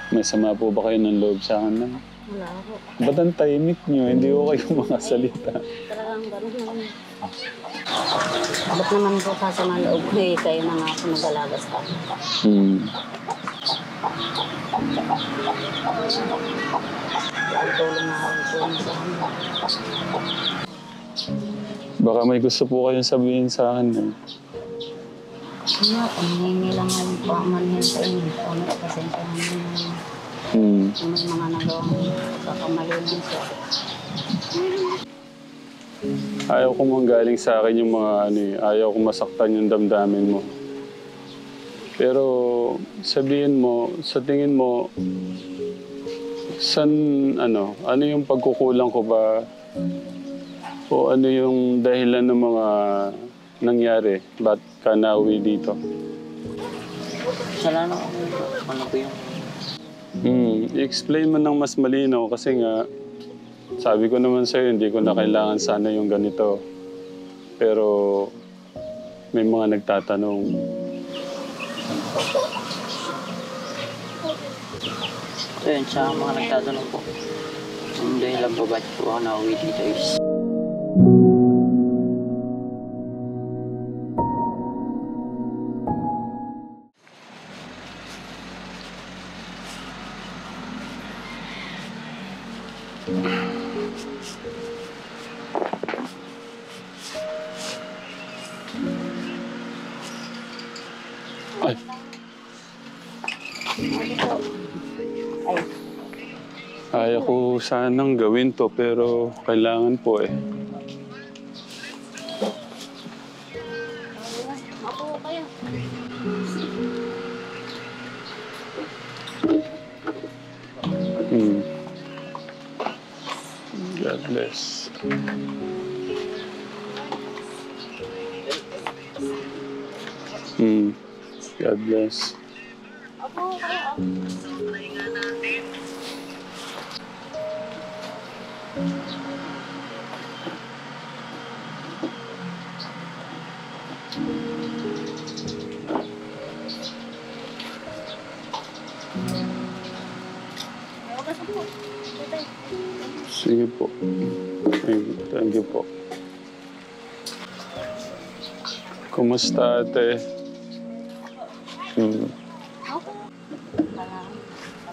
May sama po ba kayo ng loob sa akin na? Wala ako. Ba't ang tahimik nyo? Hindi ko kayo mga salita. Talagang gano'n naman. Ba't naman po sasama loob ko eh, kayo na nga ako nag-alaga sa akin. Ang tulong na ako po sa akin. Baka may gusto po kayong sabihin sa akin. Eh. Ano, panghingi lang ako po ang manhin sa inyo. Ano, pasensya naman yung may mga nagawang kakamali lang siya. Ayaw ko manggaling sa akin yung mga ano eh. Ayaw ko masaktan yung damdamin mo. Pero sabihin mo, sa tingin mo, ano yung pagkukulang ko ba? O ano yung dahilan ng mga nangyari? Ba't ka nauwi dito? Salamat ano po yung... I-explain mo ng mas malinaw kasi nga, sabi ko naman sa'yo, hindi ko na kailangan sana yung ganito. Pero may mga nagtatanong. So yun, sa mga nagtatanong po, yung dahilan po ba't po ako nauwi dito is... Ay, ayaw ko sanang gawin to pero kailangan po eh. Ako kayo. God bless. God bless. Ako kayo. Sige po. Thank you po. Kumusta ate?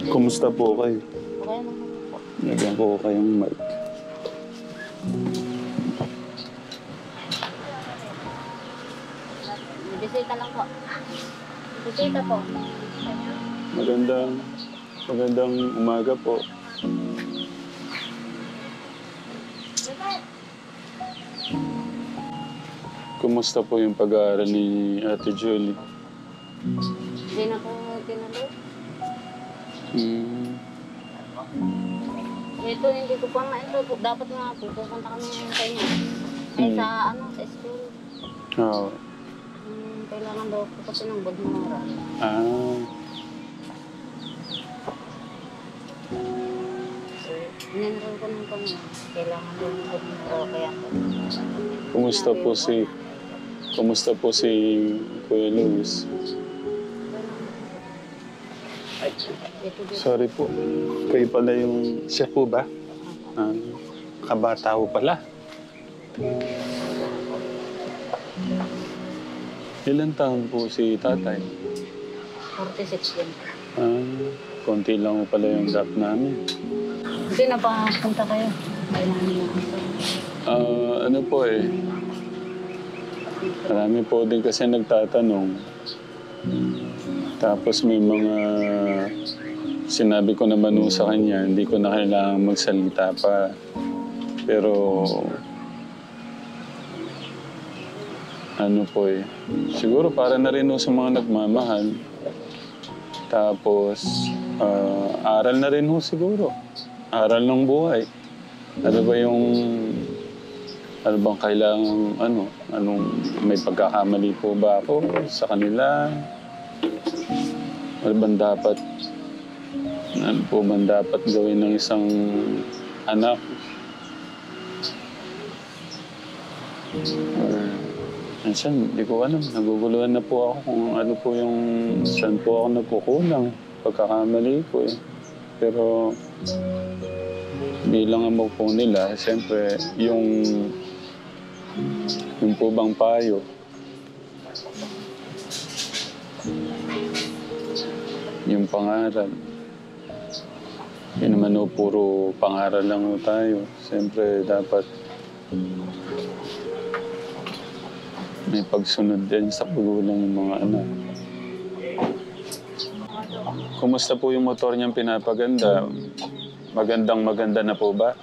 Kumusta po kayo? Okay naman po. Nagyan ko kayong mic. Bisita lang po. Bisita po. Magandang umaga po. Kumusta po yung pag-aaral ni Ate Julie? Hindi na po tinuloy. Ito, hindi ko pa ma-enroll po. Dapat nga po, pupunta kami ngayon sa inyo. Ay, sa school. Oo. Kailangan daw po kasi ng Budmura. So, in-enroll ko nung kami. Kailangan daw ng Budmura. Kaya po. Kumusta po si Kuya Luis? Sorry po. Kayo pala yung... Siya po ba? Kabata po pala. Ilan taon po si tatay? 46 din. Konti lang po pala yung gap namin. Hindi na pa punta kayo. Kailangan na ako. Ano po eh. Marami po din kasi nagtatanong. Tapos may mga sinabi ko naman sa kanya, hindi ko na kailangan magsalita pa. Pero ano po eh, siguro para na rin sa mga nagmamahal. Tapos aral na rin siguro. Aral ng buhay. Ano bang kailangan, anong may pagkakamali po ba ako sa kanila? Ano po bang dapat gawin ng isang anak? Minsan, hindi ko alam. Naguguluhan na po ako kung ano po yung, saan po ako nagkukulang. pagkakamali ko eh. Pero bilang amo po nila, siyempre, yung po bang payo, yung pangaral, yun naman o puro pangaral lang o tayo. Siyempre, dapat may pagsunod din sa pagulang ng mga anak. Kumusta po yung motor niyang pinapaganda? Maganda na po ba?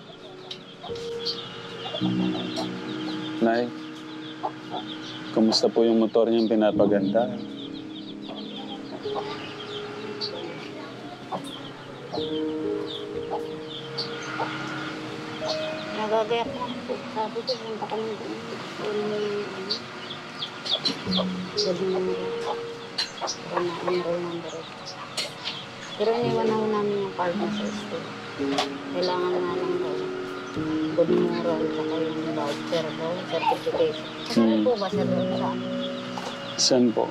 Nay, kumusta po yung motor niyang pinapaganda? Nagagayak lang po. Sabi ko, punta kami doon. Sabi mo pero iniwan na ho namin yung card na sa school. Kailangan nga lang daw. Good moral, saka yung voucher daw, certification. Saan po ba, sir? Saan? Saan po?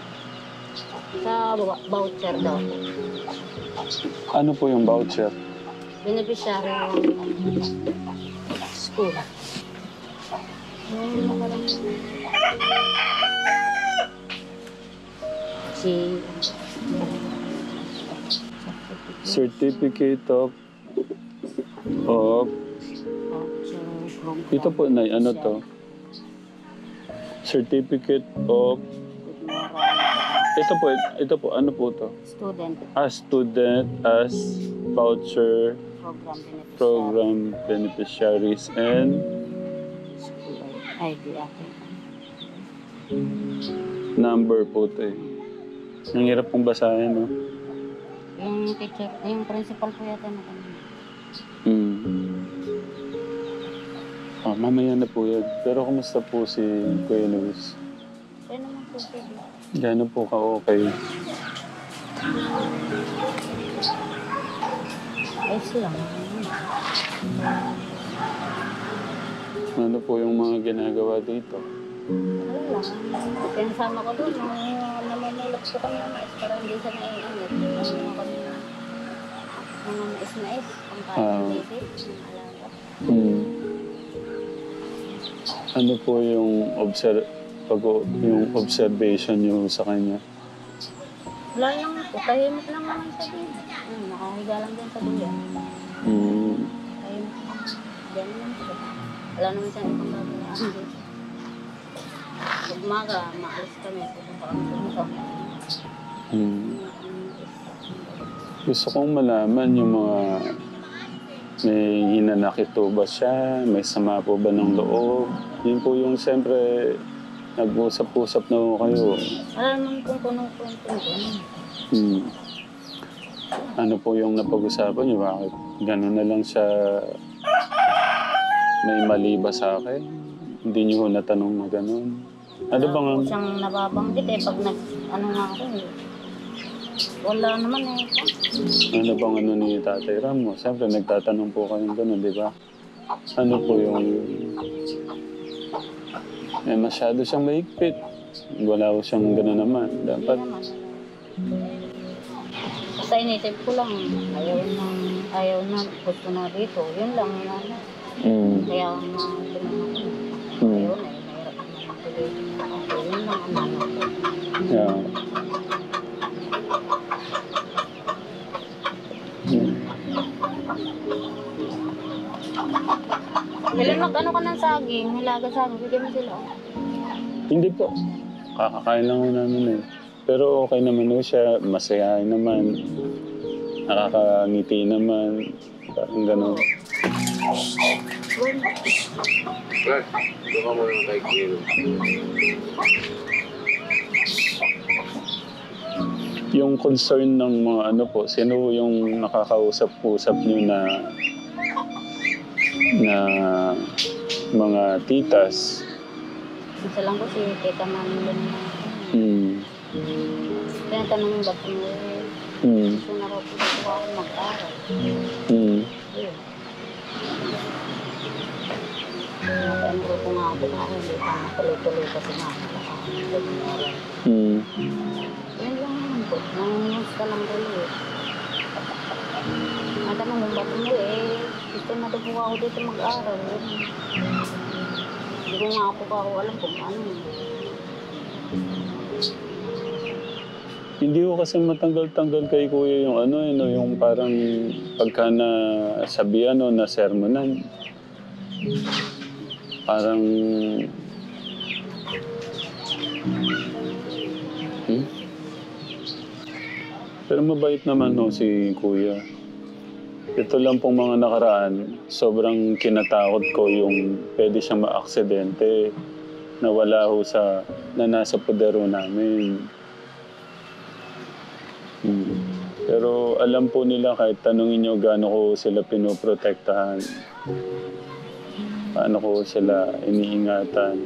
Sa voucher daw. Ano po yung voucher? Beneficiary ng school. Yung parang si Certificate of ito po na ano to? Certificate of ito po ano po to? student Student as voucher program beneficiaries and ID ate. number po to eh. Ang hirap pong basahin, no? Yung teacher, yung principal po yata na kanina. Oh, mamaya na po yan. Pero kumusta po si Kuya Luis? Kaya naman po pwede. Gano'n po ka-okay? Ayos lang. Ano po yung mga ginagawa dito? Wala lang. Pinasama ko doon, namumulot ko kami ng mais para hindi siya naiinit. Namumulot kami ng mga mais-mais, ang kaya basic, ng alaga. Ano po yung observation nyo sa kanya? Wala lang po, tahimik lang naman sa din. Nakahiga lang din sa duyan. Tahimik lang. Diyan lang siya. Wala naman siyang ibang gagawin dito. Pag umaga, maalis kami. Pupunta kami sa muso. Gusto kong malaman yung mga may hinanakit po ba siya? May sama po ba ng loob? Yun po yung siyempre nag-usap-usap na po kayo. Wala naman kung kunong-kwento ko. Ano po yung napag-usapan niyo? Bakit gano'n na lang siya may mali ba sa akin? Hindi niyo ho natanong na gano'n. Ano bang Wala po siyang nababanggit eh. Pag ano nga ako eh. Wala naman eh. ano bang ano ni Tatay Ram mo? Siyempre nagtatanong po kayong gano'n, di ba? Ano po yung masyado siyang mahigpit. Wala ko siyang gano'n naman. Dapat basta inisip ko lang, ayaw na, gusto na dito. Yun lang, kaya nga tinanong ko. Ayaw na, mahirap naman tuloy. Yun lang ang ano ko. yeah. Kailan mag-ano ka ng saging, nilaga saging, bigyan mo sila. Hindi po. Kakakain lang ko namin eh. Pero okay naman ho siya. Masayahin naman. Nakakangiti naman. Parang gano'n. Brad, doon ka muna kay Kiro. Yung concern ng mga ano po, sino yung nakakausap-usap niyo na mga titas? Isa lang ko si tita namin din na. Kaya tanong yung ba't mo gusto na raw po gusto ako mag-aral. Yun. Kaya ko nga ako na ako, hindi pa natuloy-tuloy kasi nga mag-aral. Yun lang naman po, nangungusta lang ulit. tanong kung ba't umuwi, gusto na daw po ako dito mag-aral. Hindi ko nga po ako alam kung ano. Hindi ko kasi matanggal-tanggal kay kuya yung ano, yung parang pagka na sabihan o na sermonan. Parang... Pero mabait naman ho si kuya. Ito lang pong mga nakaraan, sobrang kinatakot ko yung pwede siyang maaksidente na wala ho na nasa podero namin. Pero alam po nila kahit tanungin nyo gaano ko sila pinoprotektahan. Paano ko sila iniingatan.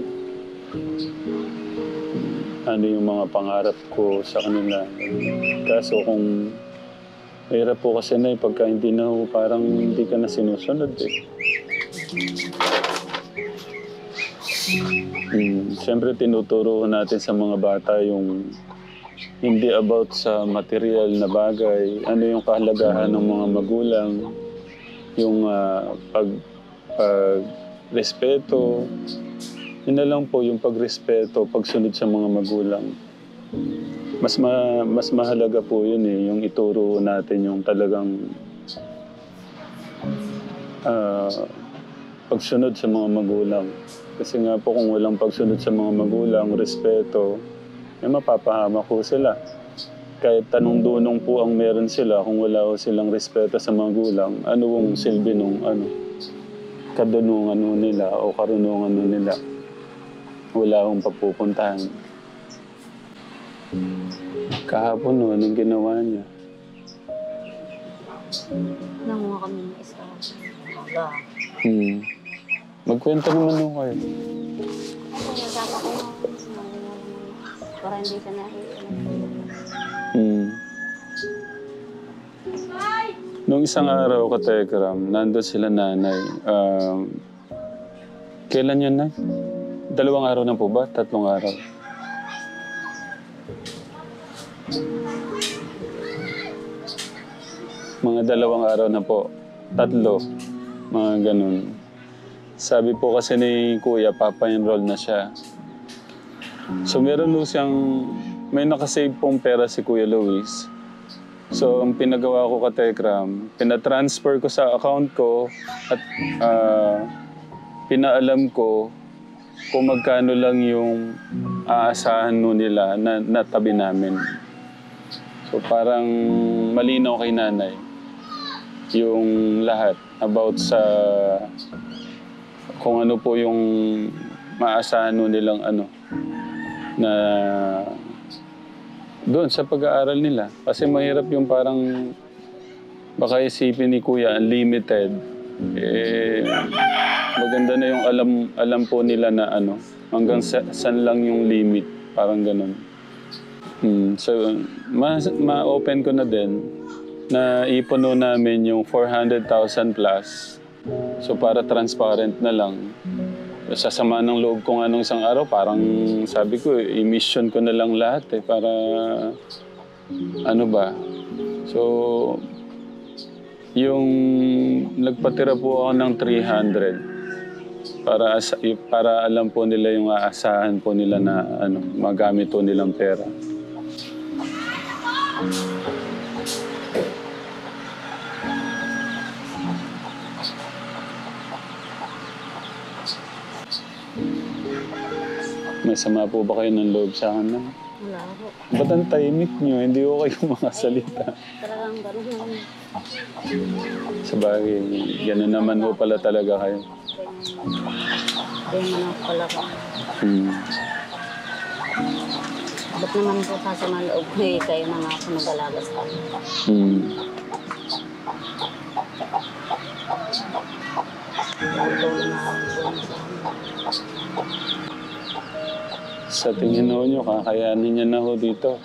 Ano yung mga pangarap ko sa kanila. Kaso kung mahirap po kasi na pagka hindi na ho, parang hindi ka na sinusunod eh. Siyempre tinuturo natin sa mga bata yung hindi about sa material na bagay, ano yung kahalagahan ng mga magulang, yung pag-respeto. Yun na lang po yung pagrespeto, pagsunod sa mga magulang. Mas mahalaga po yun eh, yung ituro natin yung talagang pagsunod sa mga magulang. Kasi nga po kung walang pagsunod sa mga magulang, respeto, eh mapapahamak po sila. Kahit tanong dunong po ang meron sila, kung wala po silang respeto sa magulang, ano ang silbi nung kadunungan nila o karunungan nila. Wala akong papupuntahan. Kahapon, anong ginawa niya? Nanguha kami ng isa. Wala. Magkwento naman nung kayo. Kasama ko para hindi siya Nung isang araw, Katekram, nandun sila nanay. Kailan yun, Nay? 2 araw na po ba? 3 araw? Mga 2 araw na po. 3. Mga ganun. Sabi po kasi ni Kuya, papa-enroll na siya. So meron po siyang, may nakasave pong pera si Kuya Luis. So ang pinagawa ko Katekram, pinatransfer ko sa account ko at pinaalam ko kung magkano lang yung aasahan nun nila na tabi namin. So parang malinaw kay nanay yung lahat about sa kung ano po yung maasahan nun nilang na doon sa pag-aaral nila. Kasi mahirap yung parang baka isipin ni Kuya unlimited. Maganda na yung alam po nila na hanggang saan lang yung limit, parang ganun. So ma-open ko na din na ipuno namin yung 400,000 plus. So para transparent na lang. Sasama ng loob ko nga nung isang araw, parang sabi ko, i-mission ko na lang lahat para So yung nagpatira po ako ng 300 para alam po nila yung aasahan po nila na magamit po nilang pera. May sama po ba kayo ng loob sa akin? Wala po. Ba't ang tahimik nyo? Hindi ko kayo makasalita. Talagang gano'n lang. Sabagay, gano'n naman po pala talaga kayo. Kaya naman ako pala ko. Ba't naman po kasama loob ko kayo na nga ako nag-alaga sa akin. Sa tingin nyo, kakayanin niya na ho dito.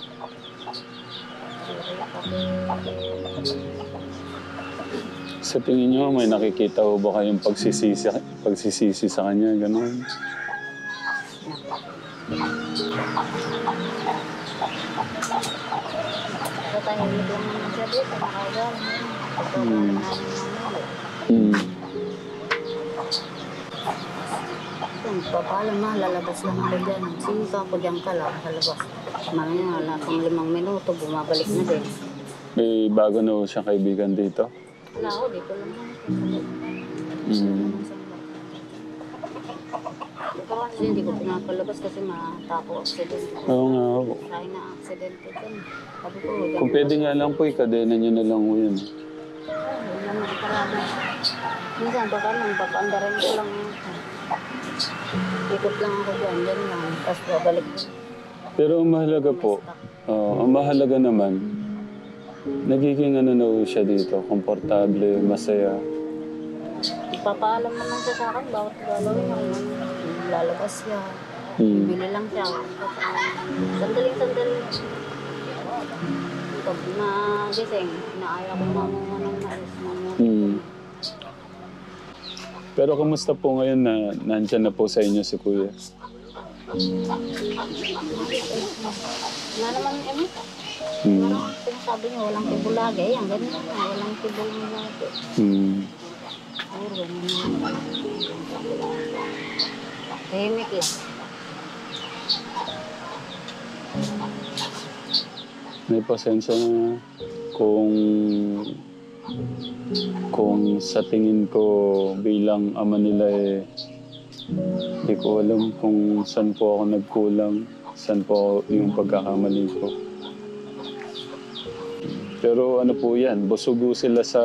Sa tingin nyo, may nakikita ho ba kayong pagsisisi sa kanya? Ganun. Tatahimik lang naman siya dito, nakagalang yun. Pagpapaalam namin ng mali. Kung papaalam na, lalabas lang ako dyan. Sige ako dyan ka lang, sa labas. Mamaya nga na kung 5 minuto, bumabalik na din. May bago na ho siyang kaibigan dito. Wala ako, dito lang ako. Kasi hindi ko pinapalabas kasi matako aksidente. Oo nga ho. Kaya na aksidente din. Sabi ko, Kung pwede nga lang po, ikadena nyo na lang ho yun. yun lang ang parada. Minsan, baka nang papaandarin ko lang. Ikot lang ako dyan lang. Tapos babalik din. Pero ang mahalaga po, ang mahalaga naman, nagiging ano na ho siya dito, komportable, masaya. Ipapaalam naman siya sa akin, bawat gagawin niya. Kung lalabas siya, bibili lang siya. Sandali. Pag nagising, inaaya ko mamunga ng mais. Pero kumusta po ngayon na nandyan na po sa inyo si Kuya? Nga naman, sinasabi niya, walang tibulagi. Ayan, ganun na, walang tibulagi. Puro, ganun na. Tahimik lang. May pasensya na kung sa tingin ko bilang ama nila hindi ko alam kung saan po ako nagkulang, saan po yung pagkakamali ko. Pero ano po yan, busugo sila sa...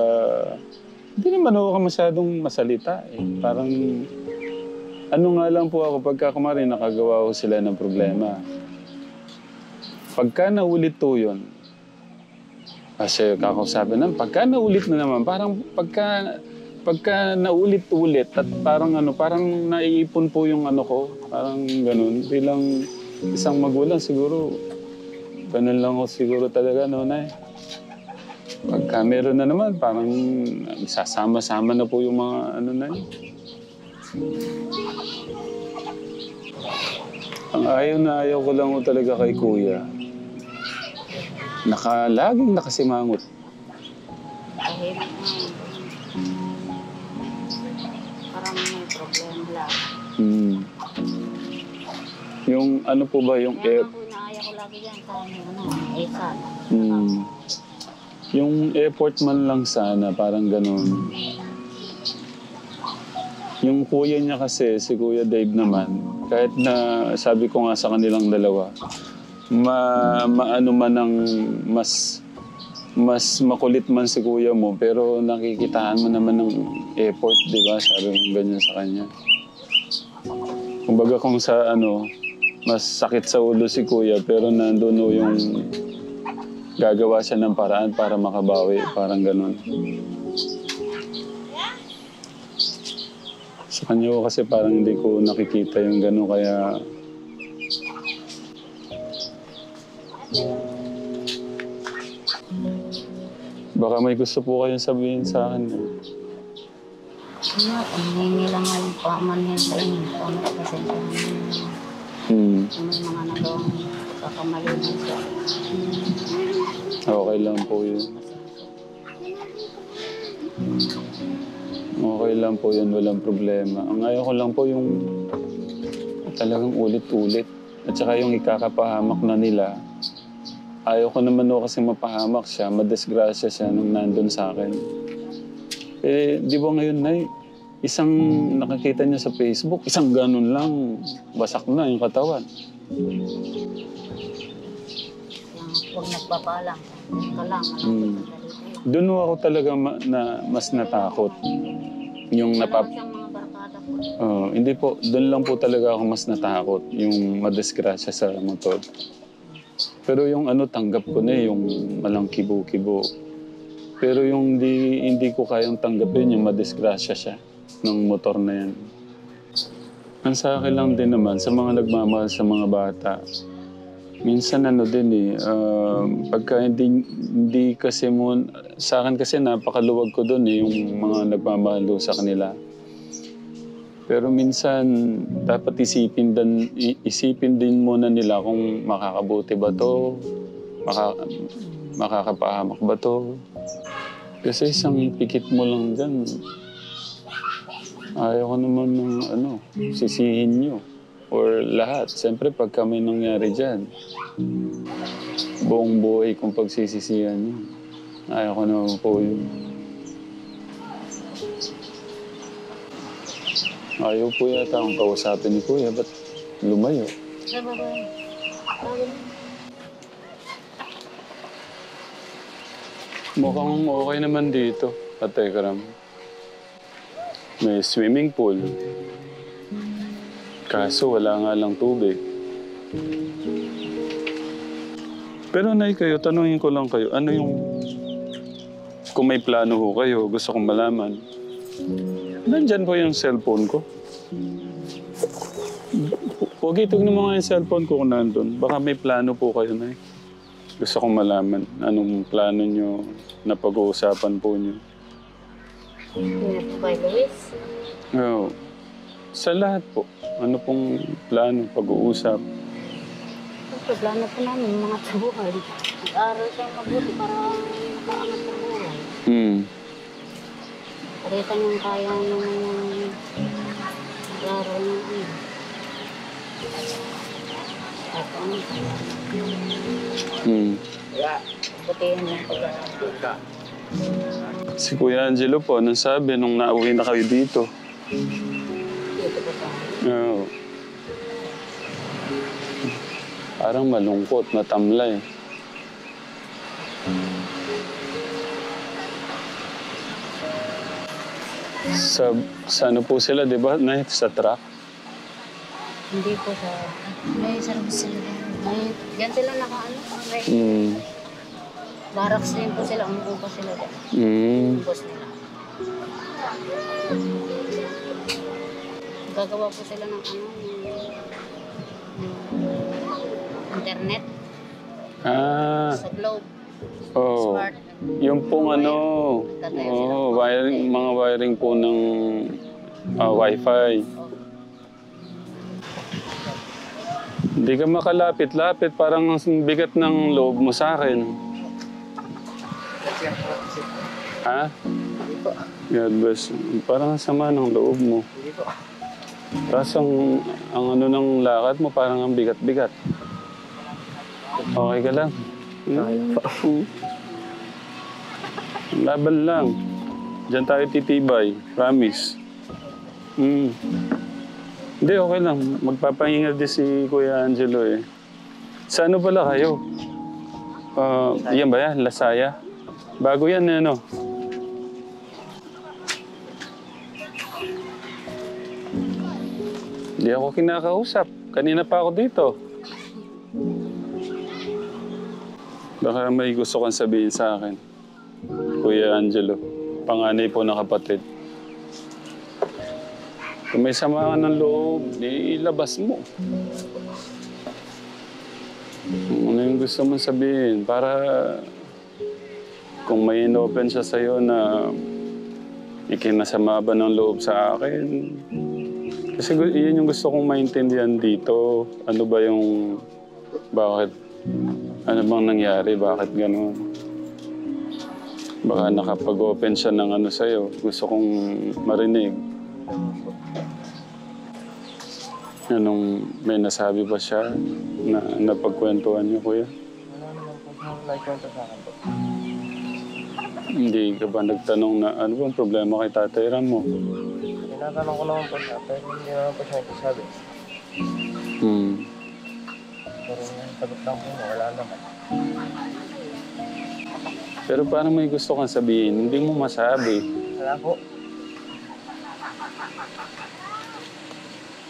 Hindi naman ako masyadong masalita eh. Parang ano nga lang po ako pagka kumari nakagawa ko sila ng problema. Pagka naulit to yun, kasi kakausapin naman, pagka naulit na naman, parang pagka naulit-ulit at parang parang naiipon po yung ko, parang ganun. Bilang isang magulang siguro, ganun lang ako siguro talaga, Nay. Pagka meron na naman, parang sasama-sama na po yung mga na yun. Ang ayaw ko lang talaga kay Kuya. Laging nakasimangot. Tahimik na. Parang may problem lang. Yung ano po ba, yung Kaya nga po, inaaya ko lagi yan sa yung effort man lang sana, parang ganun. Yung kuya niya kasi, si Kuya Dave naman, kahit na sabi ko nga sa kanilang dalawa, maano man ng mas makulit man si kuya mo, pero nakikitaan mo naman ng effort, di ba? Sabi mo ganyan sa kanya. Kumbaga kung sa mas sakit sa ulo si kuya, pero nandun yung gagawa siya ng paraan para makabawi, parang ganun. Sa kanya ko kasi parang hindi ko nakikita yung ganun, kaya baka may gusto po kayong sabihin sa akin. Hindi lang ang paman yan sa inyo. Kasi may mga nagawang kakamali na siya. Okay lang po yun. Okay lang po yun, walang problema. Ang ayaw ko lang po yung talagang ulit-ulit. At saka yung ikakapahamak na nila. Ayaw ko naman kasi mapahamak siya, madisgrasya siya nung nandun sa akin. Di ba ngayon, Nay, isang nakakita niya sa Facebook, isang ganun lang, basak na yung katawan. Huwag nagpapaalam. Ka lang. Doon ako talaga mas natakot. Yung siyang mga barkada po. hindi po, doon lang po talaga ako mas natakot, yung madisgrasya sa motor. Pero yung tanggap ko na yung malang kibo-kibo. Pero yung hindi ko kayang tanggapin, yung madisgrasya siya ng motor na yan. Ang sa akin lang din naman, sa mga nagmamahal sa mga bata, minsan din pagka hindi kasi mo, sa akin kasi napakaluwag ko doon yung mga nagmamahal sa kanila. Pero minsan, dapat isipin din muna nila kung makakabuti ba to, makakapahamak ba to? Kasi isang pikit mo lang dyan. Ayaw ko naman ng sisihin nyo. Or lahat. Siyempre, pagka may nangyari dyan, buong buhay kong pagsisisihan nyo. Ayaw ko naman po yun. Ayaw po yata akong kausapin ni Kuya. Ba't lumayo? Sa baba. Mukhang okay naman dito, Katekram. May swimming pool. Kaso wala nga lang tubig. Pero Nay, kayo, tanungin ko lang kayo, ano yung... Kung may plano ho kayo, gusto kong malaman. Nandyan po yung cellphone ko. Huwag itignan mo nga yung cellphone ko kung nandun. Baka may plano po kayo, Nay. Gusto kong malaman anong plano nyo na pag-uusapan po nyo. Hindi po kay Luis. Oo. Sa lahat po. Ano pong plano pag-uusap? Ito, plano po namin mga buhay. Mag-aaral siyang mabuti para makaangat sa buhay. Parita niyang kaya naman yung mag-aaral ng At ano? Butihan yung pag-aaral. Si Kuya Angelo po, anong sabi nung nauwi na kayo dito? Dito po tayo. Oo. Parang malungkot, matamlay. Sa ano po sila, di ba? Sa truck? Hindi po sa... May service sila. May... Diyan sila nakaano. Barracks din po sila. Umuupa sila dyan. Bus nila. Gagawa po sila ng internet. Sa Globe. Oh. Smart. Yung pong wiring, mga wiring po ng Wi-Fi. Hindi ka makalapit-lapit, parang ang bigat ng loob mo sa akin. Ha? God bless. Parang ang sama ng loob mo. Tapos ang ano ng lakad mo, parang ang bigat-bigat. Okay ka lang? Laban lang. Diyan tayo titibay. Promise. Hindi, okay lang. Magpapahinga din si Kuya Angelo eh. Sa ano pala kayo? Yan ba yan? Lasaya? Bago yan ano? Hindi ako kinakausap. Kanina pa ako dito. Baka may gusto kang sabihin sa akin. Kuya Angelo, panganay po na kapatid. Kung may sama ka ng loob, ilabas mo. Ano yung gusto mong sabihin? Para kung may inopen siya sa'yo na ikinasama ba ng loob sa akin. Kasi yun yung gusto kong maintindihan dito. Ano ba yung... Bakit? Ano bang nangyari? Bakit ganun? Baka nakapag-open siya ng ano sa'yo. Gusto kong marinig. Anong may nasabi ba siya na napagkwentuhan niyo, Kuya? Wala naman po siya naikwento sa akin po. Hindi ka ba nagtanong na ano bang problema kay Tatay Ram mo? Tinatanong ko naman po siya, pero hindi naman po siya nagsasabi. Pero yung sagot lang po niya, wala naman. Pero parang may gusto kang sabihin, hindi mo masabi. Wala po.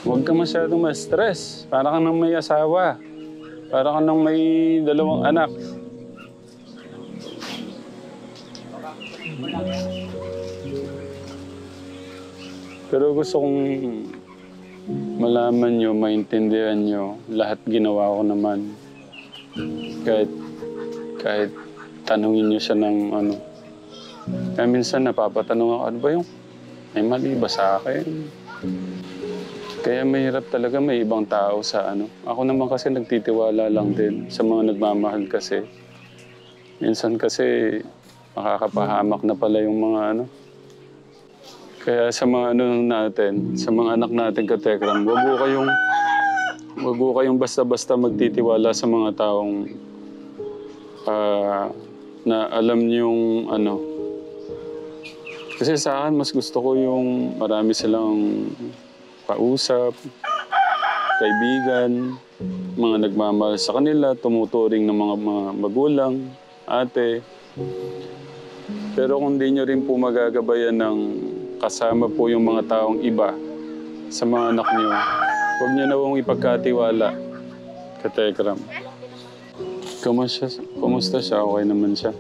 Huwag ka masyadong ma-stress. Para ka nang may asawa. Para ka nang may 2 anak. Pero gusto kong malaman nyo, maintindihan nyo, lahat ginawa ko naman. Kahit tanungin nyo siya ng ano. Kaya minsan napapatanong ako, ano ba yung may mali ba sa akin? Kaya mahirap talaga may ibang tao sa ano. Ako naman kasi nagtitiwala lang din sa mga nagmamahal kasi. Minsan kasi makakapahamak na pala yung mga ano. Kaya sa mga ano natin, sa mga anak natin katekram, wag ho kayong basta-basta magtitiwala sa mga taong na alam niyong ano. Kasi sa akin, mas gusto ko yung marami silang kausap, kaibigan, mga nagmamahal sa kanila, tumuturing ng mga magulang, ate. Pero kung di nyo rin po magagabayan ng kasama po yung mga taong iba sa mga anak nyo, huwag nyo na pong ipagkatiwala. Katekram. Kumusta siya? Okay naman siya.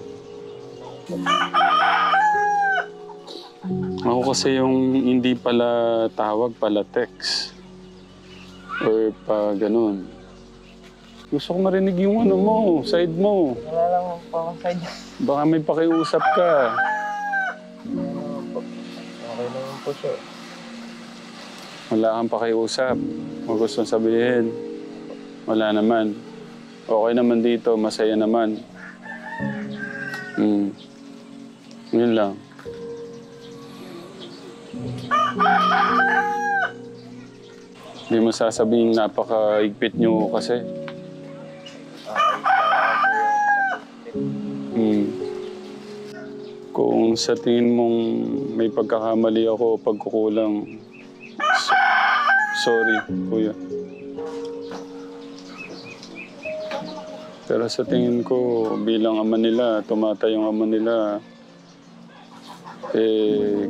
Ako kasi yung hindi pala tawag, pala text. Or pa ganun. Gusto ko marinig yung ano mo, side mo. Wala lang po akong side. Baka may pakiusap ka. Okay naman po siya. Wala kang pakiusap. Kung gusto sabihin, wala naman. Okay naman dito, masaya naman. Yun lang. Hindi mo sasabihin napaka-igpit nyo kasi. Kung sa tingin mong may pagkakamali ako, pagkukulang, sorry, kuya. Pero sa tingin ko, bilang ama nila, tumata yung ama nila,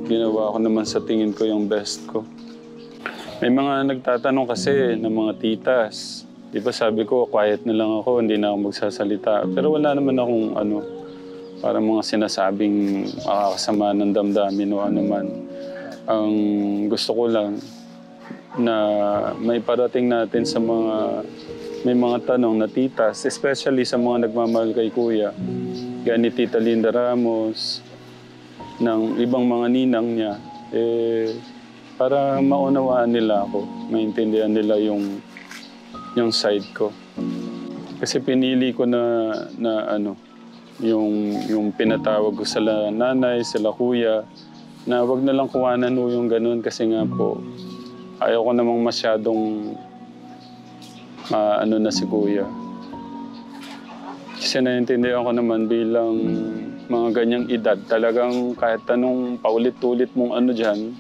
ginawa ko naman sa tingin ko yung best ko. May mga nagtatanong kasi ng mga titas. Di ba sabi ko, quiet na lang ako, hindi na ako magsasalita. Pero wala naman akong para mga sinasabing makakasama ng damdamin o ano man. Ang gusto ko lang na may parating natin sa mga may mga tanong na titas, especially sa mga nagmamahal kay Kuya. Gaya ni Tita Linda Ramos, ng ibang mga ninang niya, para maunawaan nila ako, maintindihan nila yung side ko. Kasi pinili ko na yung pinatawag ko sa nanay, sila kuya, na wag na lang kuhanan mo yung ganun kasi nga po, ayaw ko namang masyadong na si kuya. Kasi naiintindihan ko naman bilang mga ganyang edad, talagang kahit anong paulit-ulit mong dyan,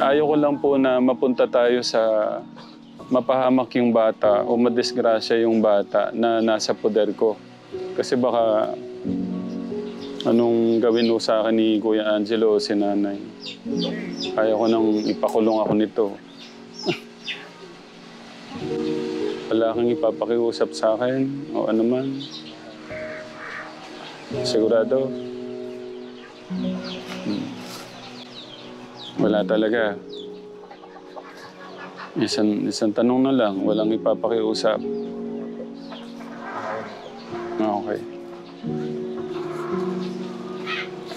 ayaw ko lang po na mapunta tayo sa mapahamak yung bata o madisgrasya yung bata na nasa poder ko. Kasi baka anong gawin mo sa akin ni Kuya Angelo o si nanay. Ayaw ko nang ipakulong ako nito. Wala kang ipapakiusap sa akin o ano man. Sigurado? Wala talaga. Isang tanong na lang, walang ipapakiusap. Okay.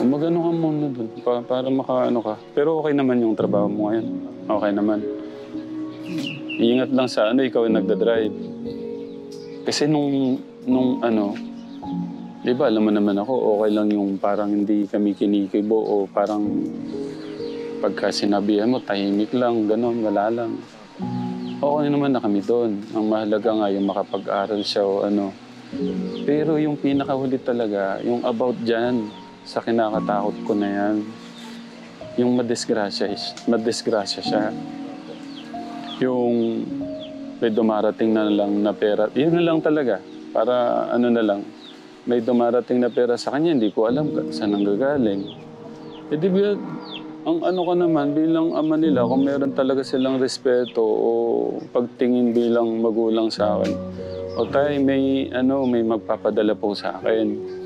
Magano ka muna dun para makaano ka. Pero okay naman yung trabaho mo ngayon. Okay naman. Iingat lang sa ikaw yung nagdadrive. Kasi nung di ba, alam mo naman ako, okay lang yung parang hindi kami kinikibo o parang pagka sinabihan mo, tahimik lang, gano'n, wala lang. Okay naman na kami doon. Ang mahalaga nga yung makapag-aral siya o Pero yung pinakahuli talaga, yung about dyan, sa kinakatakot ko na yan, yung madisgrasya siya. Yung may dumarating na lang na pera, yun na lang talaga, para na lang, may dumarating na pera sa kanya, hindi ko alam saan ang gagaling. Di ba, ang ko naman, bilang ama nila, kung meron talaga silang respeto o pagtingin bilang magulang sa akin, o tayo, may magpapadala po sa akin.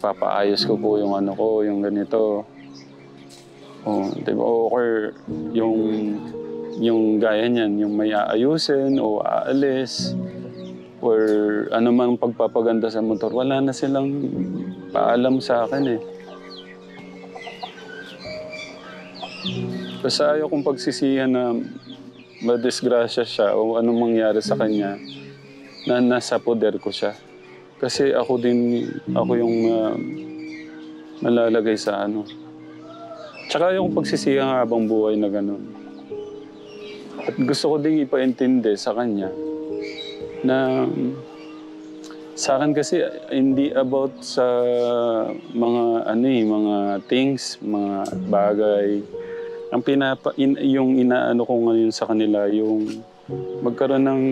Papaayos ko po yung ko, yung ganito. O, di ba? Or yung gaya niyan, yung may aayusin o aalis. Or ano man pagpapaganda sa motor. Wala na silang paalam sa akin eh. Kasi ayaw kong pagsisihan na madisgrasya siya o anong mangyari sa kanya na nasa poder ko siya. Kasi ako yung malalagay sa ano. Tsaka yung pagsisiyang habang buhay na gano'n. At gusto ko ding ipaintindi sa kanya na sa akin kasi hindi about sa mga mga things, mga bagay. Ang yung inaano ko ngayon sa kanila, yung magkaroon ng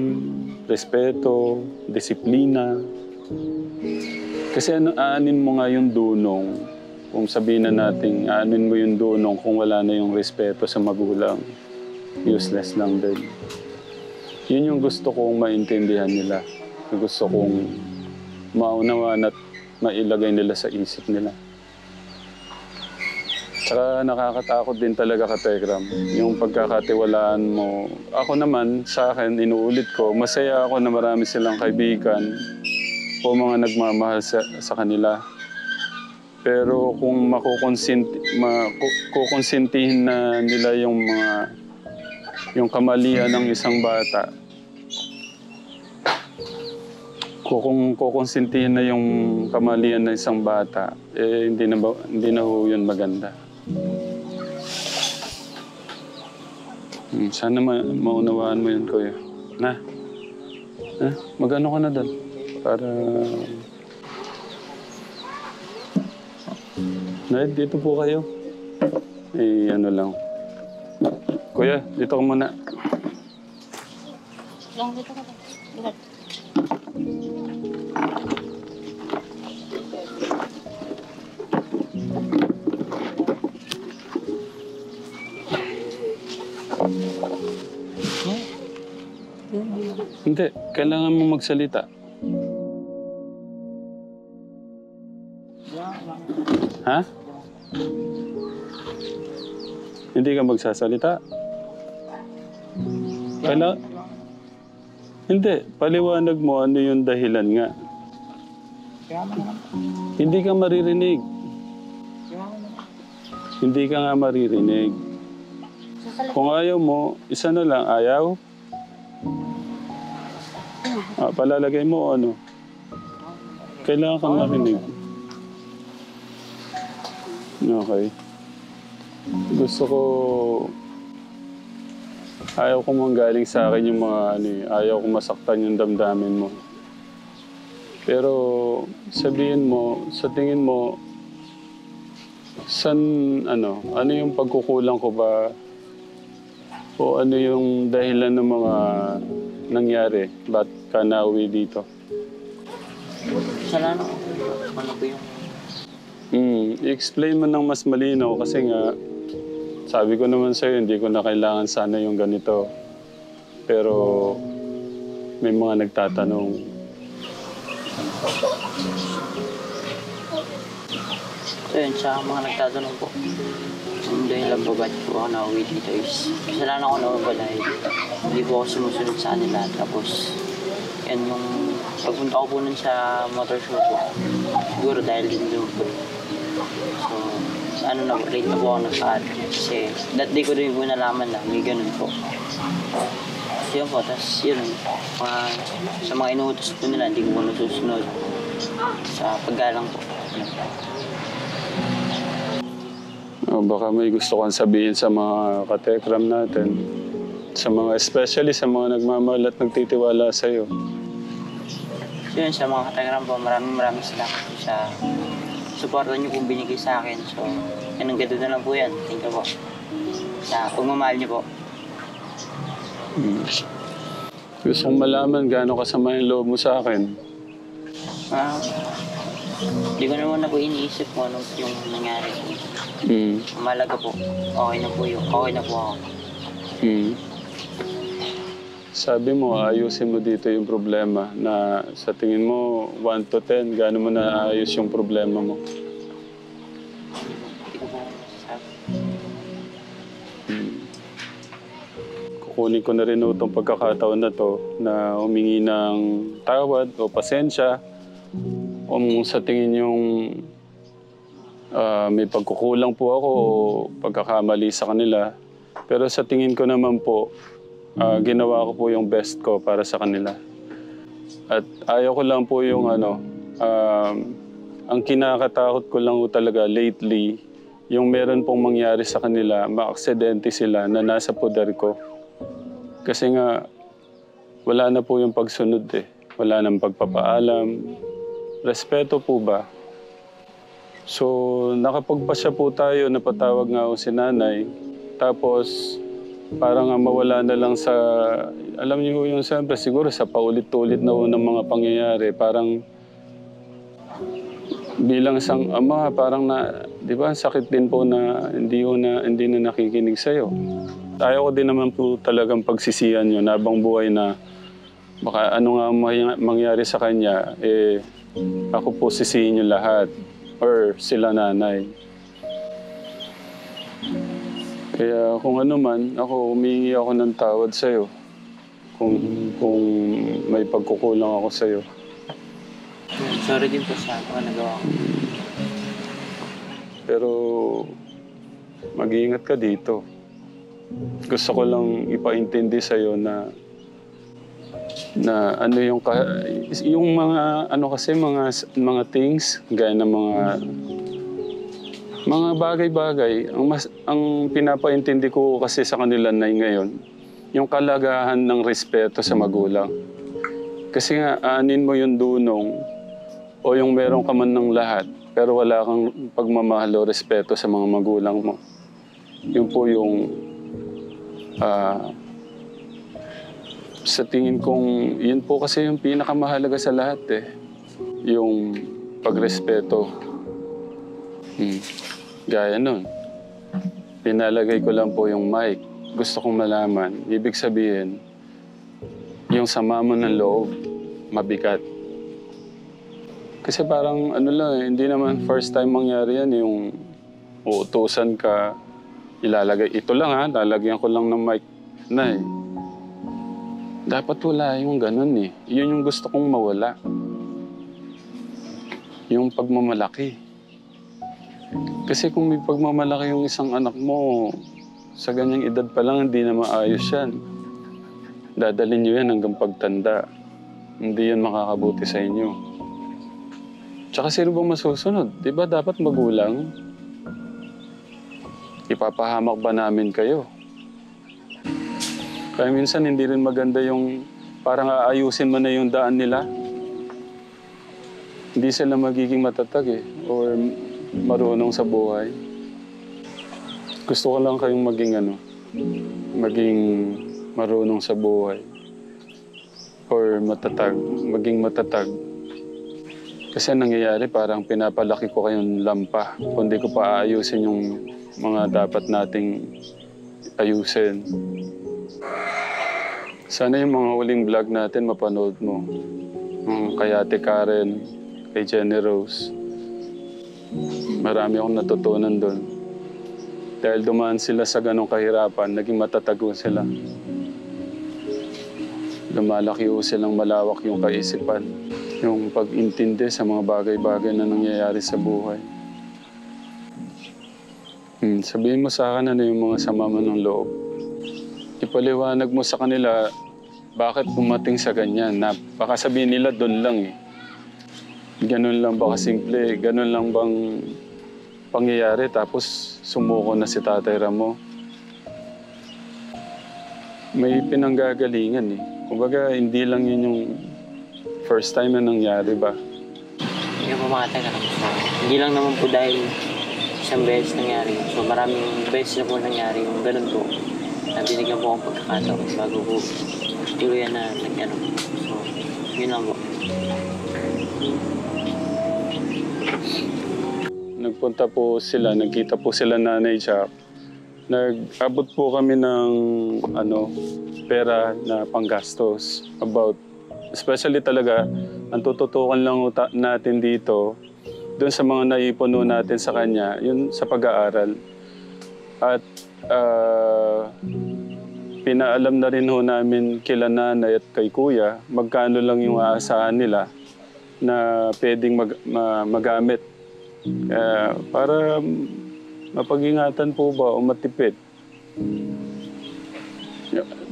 respeto, disiplina. Kasi aanin mo nga yung dunong, kung sabihin na natin, aanin mo yung dunong kung wala na yung respeto sa magulang. Useless lang din. Yun yung gusto kong maintindihan nila. Gusto kong maunawaan at mailagay nila sa isip nila. Tsaka nakakatakot din talaga ka, Tekram. Yung pagkakatiwalaan mo. Ako naman, sa akin, inuulit ko, masaya ako na marami silang kaibigan o mga nagmamahal sa kanila. Pero kung kukonsintihin na nila yung kamalian ng isang bata, kung kukonsintihin na yung kamalian ng isang bata, hindi na ho yun maganda. Sana maunawaan mo yun, Kuya. Na? Mag-ano ka na doon? Para... dito po kayo. Ano lang. Kuya, dito ka muna. Lang dito ka. Bigat. Hindi, kailangan mo magsalita. Ha? Hindi ka magsasalita? Hindi, paliwanag mo ano yung dahilan nga. Hindi ka maririnig. Hindi ka nga maririnig. Kung ayaw mo, isa na lang, ayaw? Palalagay mo ano? Kailangan kang marinig. Okay. Gusto ko... Ayaw ko manggaling sa akin yung mga ayaw ko masaktan yung damdamin mo. Pero sabihin mo, sa tingin mo, ano yung pagkukulang ko ba? O ano yung dahilan ng mga nangyari? Ba't ka nauwi dito? Kasalanan ko. Ano ba yung... I-explain mo ng mas malinaw kasi nga, sabi ko naman sa'yo, hindi ko na kailangan sana yung ganito. Pero may mga nagtatanong. Ayun, sa mga nagtatanong po. Dahil lang ba ba't po ako nauwi dito is kasalanan ko naman ba dahil hindi po ako sumusunod sa kanila. Tapos, yan yung pagpunta ko po nun sa motor show po. Siguro dahil din doon po. So, late na po ako nagkaan. Kasi that day ko rin po nalaman na may ganun po. So yun po, tapos yun, sa mga inuutos po nila, hindi ko po nasusunod sa paggalang po. Baka may gusto kang sabihin sa mga katekram natin. Especially sa mga nagmamahal at nagtitiwala sa'yo. So yun, sa mga katekram po, maraming salamat po sa suporta niyo pong binigay sa akin. So, yan ang ganda na lang po yan. Thank you po. Sa pagmamahal niyo po. Gusto kong malaman gaano kasama yung loob mo sa akin. Hindi ko naman na po iniisip kung ano yung nangyari. Malaga po. Okay na po ako. Sabi mo, ayusin mo dito yung problema na sa tingin mo, 1 to 10, gaano mo na ayos yung problema mo? Hindi ko po masasabi. Kukunin ko na rin itong pagkakataon na to na humingi ng tawad o pasensya kung sa tingin yung may pagkukulang po ako o pagkakamali sa kanila. Pero sa tingin ko naman po, ginawa ko po yung best ko para sa kanila. At ayaw ko lang po yung Ang kinakatakot ko lang ho talaga lately, yung meron pong mangyari sa kanila, maaksidente sila na nasa poder ko. Kasi nga, wala na po yung pagsunod eh. Wala nang pagpapaalam. Respeto po ba? So, nakapagpasya po tayo, napatawag nga ako si nanay. Tapos, parang mawala na lang sa, alam niyo yung siyempre, siguro sa paulit-ulit na ho ng mga pangyayari, parang bilang isang ama, parang na, di ba, sakit din po na hindi na nakikinig sa'yo. Ayaw ko din naman po talagang pagsisihan yun habang buhay na baka ano nga mangyari sa kanya, eh, ako po sisihin niyo lahat or sila nanay. Kaya kung ano man, ako humingi ako ng tawad sa'yo. Kung may pagkukulang ako sa'yo. Sorry din po sa mga nagawa ko. Pero mag-iingat ka dito. Gusto ko lang ipaintindi sa'yo na ano yung mga ano kasi mga things gaya ng mga bagay-bagay ang pinapaintindi ko kasi sa kanila na ngayon yung kalagahan ng respeto sa magulang. Kasi nga aanin mo yung dunong o yung meron ka man ng lahat pero wala kang pagmamahal o respeto sa mga magulang mo. Yun po yung sa tingin kong yun po kasi yung pinakamahalaga sa lahat eh. Yung pagrespeto. Gaya nun. Pinalagay ko lang po yung mic. Gusto kong malaman. Ibig sabihin, yung sama mo ng loob, mabigat. Kasi parang ano lang, hindi naman first time mangyari yan yung uutusan ka, ilalagay. Ito lang ha, lalagyan ko lang ng mic na eh. Dapat wala yung ganun eh. Yun yung gusto kong mawala. Yung pagmamalaki. Kasi kung may pagmamalaki yung isang anak mo, sa ganyang edad pa lang, hindi na maayos yan. Dadalhin nyo yan hanggang pagtanda. Hindi yan makakabuti sa inyo. Tsaka sino bang masusunod? Di ba dapat magulang? Ipapahamak ba namin kayo? Kaya minsan hindi rin maganda yung parang aayusin mo na yung daan nila. Hindi sila magiging matatag eh. Or marunong sa buhay. Gusto ko lang kayong maging marunong sa buhay. Or matatag, maging matatag. Kasi nangyayari parang pinapalaki ko kayong lampa. Kundi ko pa aayusin yung mga dapat nating ayusin. Sana yung mga huling vlog natin mapanood mo. Kay Ate Karen, kay Jenny Rose. Marami akong natutunan doon. Dahil dumaan sila sa ganong kahirapan, naging matatago sila. Lumalaki ho silang malawak yung kaisipan. Yung pag-intindi sa mga bagay-bagay na nangyayari sa buhay. Sabihin mo sa akin ano yung mga sama mo ng loob. Ipaliwanag mo sa kanila bakit dumating sa ganyan. Na baka sabihin nila doon lang eh. Ganun lang ba kasimple? Ganun lang bang pangyayari tapos sumuko na si Tatay Ramo? May pinanggagalingan eh. Kumbaga hindi lang yun yung first time na nangyari ba? Hindi po mga taga. Hindi lang naman po dahil isang beses nangyari. So maraming beses na po nangyari yung ganun po. Nabinigyan po akong pagkakataon bago po tuluyan na nag-ano. So, yun lang po. Nagpunta po sila, nagkita po sila Nanay Jack. Nag-abot po kami ng pera na panggastos. Especially talaga, ang tututukan lang natin dito, doon sa mga naipon natin sa kanya, yun sa pag-aaral. At pinaalam na rin ho namin kila nanay at kay kuya magkano lang yung aasahan nila na pwedeng magamit. Para mapag-ingatan po ba o matipid.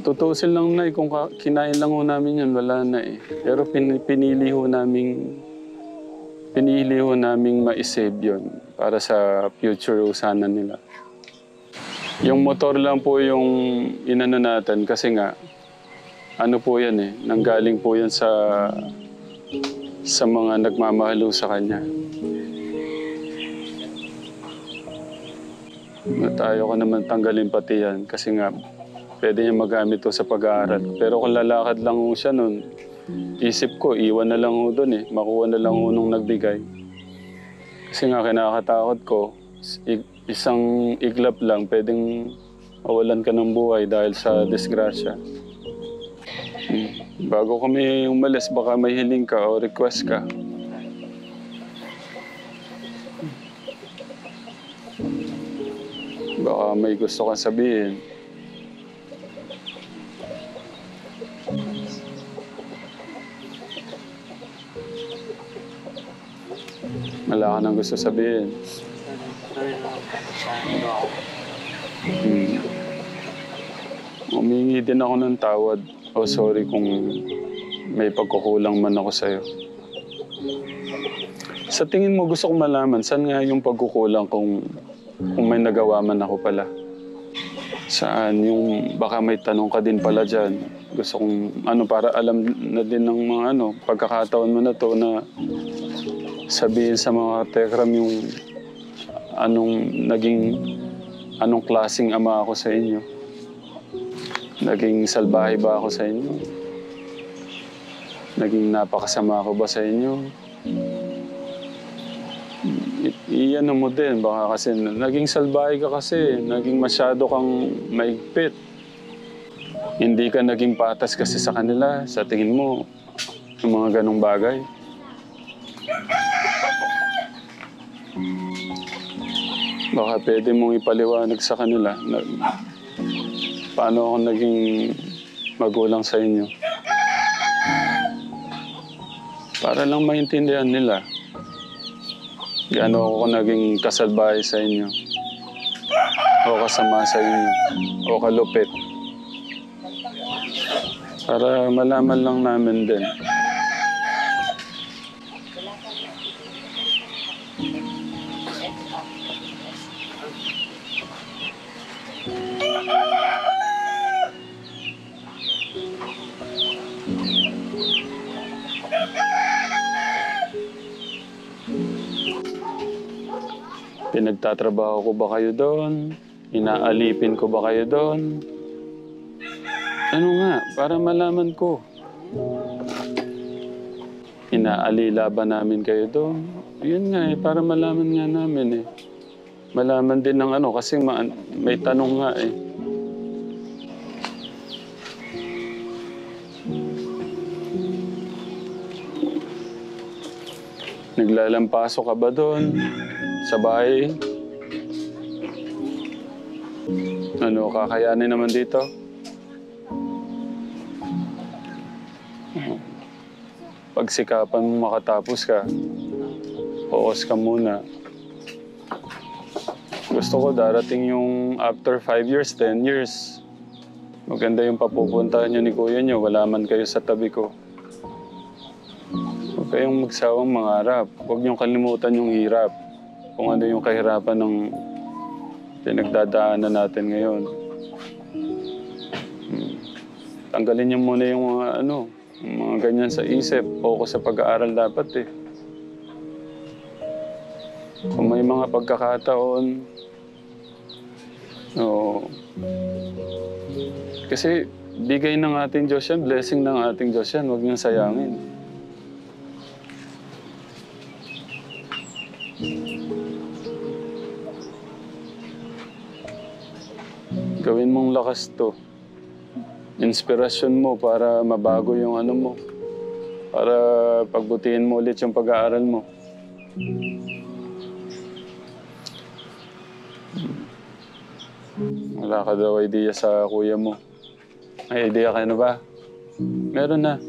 Tutusin lang na kung kinain lang ho namin yan, wala na eh. Pero pinili ho namin pinili ho naming ma-save yun para sa future sana nila. Yung motor lang po yung inano natin kasi nga, ano po yan eh, nanggaling po yan sa mga nagmamahalo sa kanya. Tayo ko naman tanggalin pati yan kasi nga, pwede niya magamit to sa pag-aaral. Pero kung lalakad lang ho siya nun, isip ko, iwan na lang ho dun eh, makuha na lang ho nung nagbigay. Kasi nga kinakatakot ko, isang iglap lang, pwedeng mawalan ka ng buhay dahil sa disgrasya. Bago kami umalis, baka may hiling ka o request ka. Baka may gusto kang sabihin. Wala ka nang gusto sabihin. Sorry lang po sa ano ako. Humingi din ako ng tawad. O sorry kung may pagkukulang man ako sa'yo. Sa tingin mo gusto kong malaman, saan nga yung pagkukulang kung may nagawa man ako pala? Saan? Yung baka may tanong ka din pala dyan. Gusto kong para alam na din ng mga pagkakataon mo na to na sabihin sa mga tekram yung anong klaseng ama ako sa inyo. Naging salbahe ba ako sa inyo? Naging napakasama ako ba sa inyo? Iyan mo din, baka kasi naging salbahe ka kasi, naging masyado kang maigpit. Hindi ka naging patas kasi sa kanila, sa tingin mo, yung mga ganong bagay. Baka pwede mong ipaliwanag sa kanila na paano ako naging magulang sa inyo. Para lang maintindihan nila. Gaano ako naging kasalbahe sa inyo. O kasama sa inyo. O kalupit. Para malaman lang namin din. Pinagtatrabaho ko ba kayo doon? Inaalipin ko ba kayo doon? Ano nga, para malaman ko. Inaalila ba namin kayo doon? Yun nga para malaman nga namin Malaman din ng kasi may tanong nga Naglalampaso ka ba doon? Sa bahay? Kakayanin naman dito? Pagsikapan mo makatapos ka. Poos ka muna. Gusto ko darating yung after 5 years, 10 years. Maganda yung papupuntahan nyo ni kuya nyo. Wala man kayo sa tabi ko. Huwag kayong magsawang mangarap. Huwag niyong kalimutan yung hirap. Kung ano yung kahirapan ng pinagdadaanan natin ngayon. Tanggalin niyo muna yung mga ganyan sa isip. Focus sa pag-aaral dapat Kung may mga pagkakataon, kasi bigay ng ating Diyos yan, blessing ng ating Diyos yan, huwag niyong sayangin. Gawin mong lakas to. Inspirasyon mo para mabago yung mo. Para pagbutihin mo ulit yung pag-aaral mo. Wala ka daw idea sa kuya mo. May idea ka na ba? Meron na.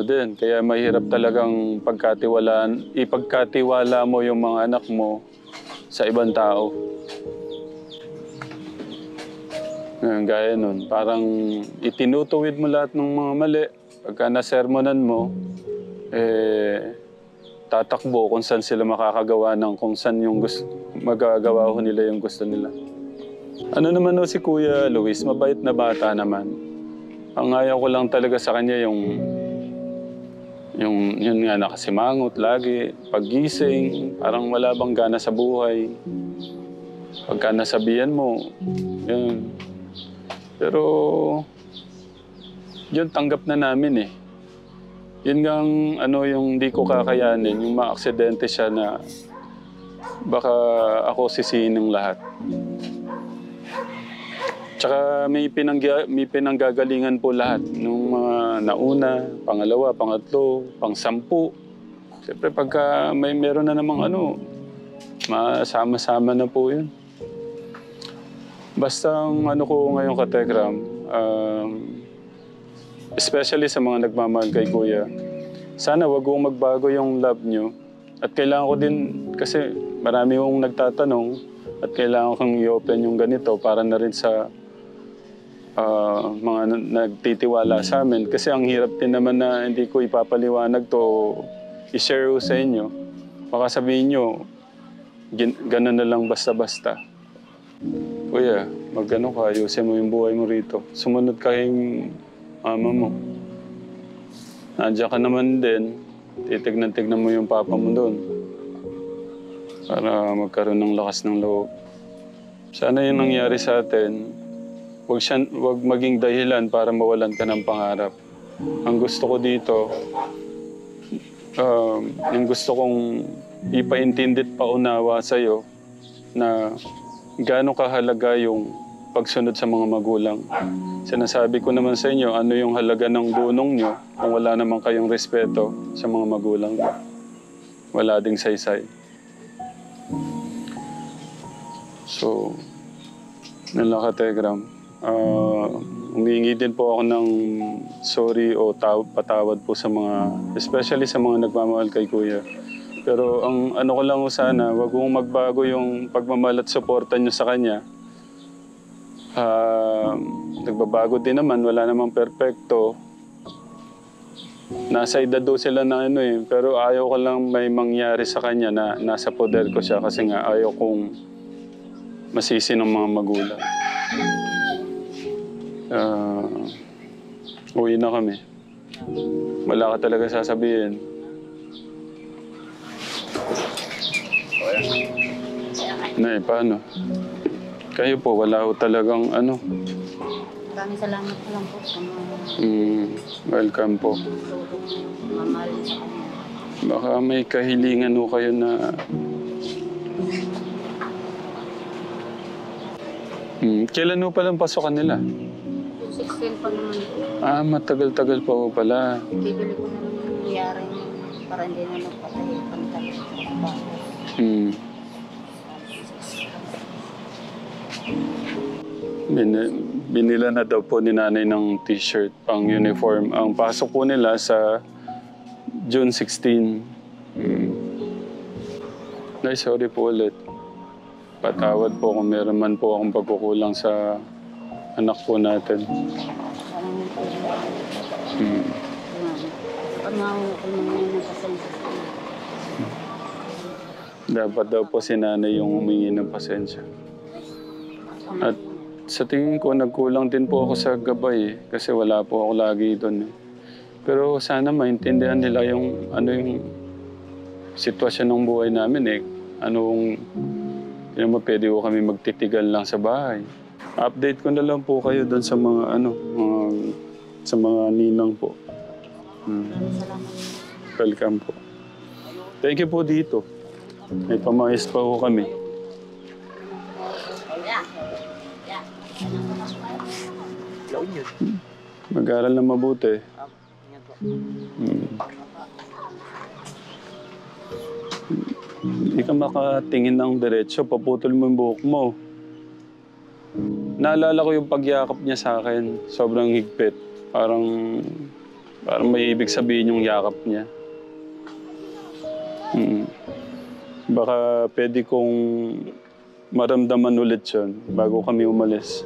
Din, kaya mahirap talagang ipagkatiwala mo yung mga anak mo sa ibang tao. Gaya nun, parang itinutuwid mo lahat ng mga mali. Pagka nasermonan mo, tatakbo kung saan sila makakagawa ng kung saan yung magagawa ho nila yung gusto nila. Ano naman ho si Kuya Luis, mabait na bata naman. Ang ayaw ko lang talaga sa kanya yun nga nakasimangot lagi, paggising, parang wala bang gana sa buhay. Pagka nasabihan mo, yun. Pero, yun tanggap na namin eh. Yun ngang yung di ko kakayanin, yung maaksidente siya na baka ako sisihin ng lahat. Tsaka may pinanggagalingan po lahat. Nung mga nauna, pangalawa, pangatlo, pang-sampu. Siyempre pagka meron na namang masama-sama na po yun. Basta ang ko ngayon katekram, especially sa mga nagmamahal kay Kuya, sana wag kong magbago yung love nyo. At kailangan ko din, kasi marami kong nagtatanong, at kailangan kong i-open yung ganito para na rin sa mga nagtitiwala sa amin. Kasi ang hirap din naman na hindi ko ipapaliwanag to, i-share ko sa inyo. Baka sabihin nyo, ganun na lang basta-basta. Kuya, mag-ano ka, ayusin mo yung buhay mo rito. Sumunod ka yung mama mo. Nandiyan ka naman din, titignan-tignan mo yung papa mo doon. Para magkaroon ng lakas ng loob. Sana yung nangyari sa atin, wag maging dahilan para mawalan ka ng pangarap. Ang gusto ko dito, yung gusto kong ipaintindi at paunawa sa'yo na gaano kahalaga yung pagsunod sa mga magulang. Sinasabi ko naman sa inyo, ano yung halaga ng dunong nyo kung wala naman kayong respeto sa mga magulang nyo. Wala ding saysay. So, nalakategram. Humingi din po ako ng sorry o patawad po sa mga, especially sa mga nagmamahal kay Kuya. Pero ang ko lang sana, wag mong magbago yung pagmamahal at suporta nyo sa kanya. Nagbabago din naman, wala namang perpekto. Nasa edad do sila na pero ayaw ko lang may mangyari sa kanya na nasa poder ko siya kasi nga ayaw kong masisi ng mga magulang. Uwi na kami. Wala ka talaga sasabihin. Nay, paano? Kayo po, wala ko talagang Maraming salamat po lang po sa mga welcome po. mamahalin sa kanya. Baka may kahilingan ho kayo na... Kailan ho palang pasokan nila? 16 pa naman po. Matagal-tagal pa ho pala. Bibili ko na naman yung nangyari para hindi na magpatay yung pantay sa bahay. Binila na daw po ni nanay ng t-shirt, pang uniform. Ang pasok po nila sa June 16. Nay, sorry po ulit. Patawad po kung meron man po akong pagkukulang sa anak po natin. Maraming po yung pag-mahukul mo ngayon ng pasensya sa kanya. Dapat daw po si nanay yung humingi ng pasensya. At sa tingin ko, nagkulang din po ako sa gabay kasi wala po ako lagi doon. Pero sana maintindihan nila yung sitwasyon ng buhay namin Hindi naman pwede ko kami magtitigal lang sa bahay. Update ko na lang po kayo doon sa mga sa mga ninang po. Maraming salamat. Welcome po. Thank you po dito. May pamahis pa po kami. Mag-aral na mabuti. Hindi ka makatingin ng diretso, paputol mo yung buhok mo. Naalala ko yung pagyakap niya sa akin. Sobrang higpit. Parang may ibig sabihin yung yakap niya. Baka pwede kong maramdaman ulit yun bago kami umalis.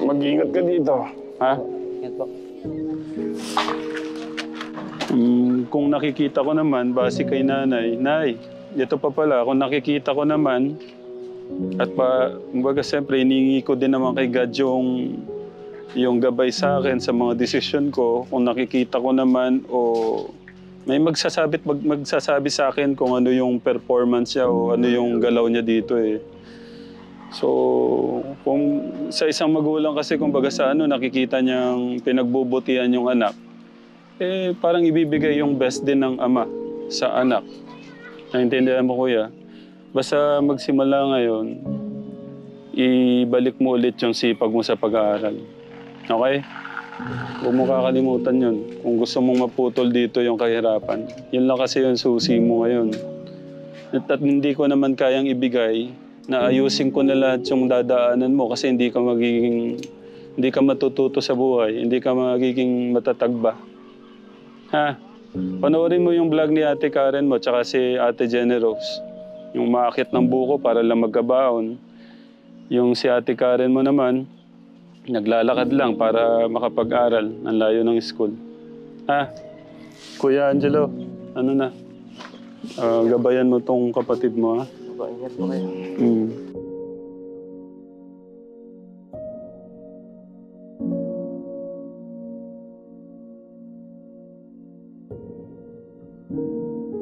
Mag-ingat ka dito. Ha? Yan po. Kung nakikita ko naman, base kay nanay, Nay, ito pa pala, kung nakikita ko naman, at kumbaga siyempre, hiningi ko din naman kay God yung gabay sa akin sa mga desisyon ko, kung nakikita ko naman o may magsasabi sa akin kung ano yung performance niya o ano yung galaw niya dito eh. So, kung sa isang magulang kasi kumbaga sa nakikita niyang pinagbubutihan yung anak, eh parang ibibigay yung best din ng ama sa anak. Naintindihan mo kuya? Basta magsimula ngayon, ibalik mo ulit yung sipag mo sa pag-aaral. Okay? Huwag mo kakalimutan yun. Kung gusto mong maputol dito yung kahirapan, yun lang kasi yung susi mo ngayon. At hindi ko naman kayang ibigay na ayusin ko na lahat yung dadaanan mo kasi hindi ka matututo sa buhay, hindi ka magiging matatagba. Ha? Panoorin mo yung vlog ni Ate Karen mo tsaka si Ate Jenny Rose. Yung maakit ng buko para lang magkabaon. Yung si Ate Karen mo naman, naglalakad lang para makapag-aral. Ang layo ng school. Ha? Kuya Angelo, ano na? Gabayan mo tong kapatid mo, ha? Ingat po kayo. Mm.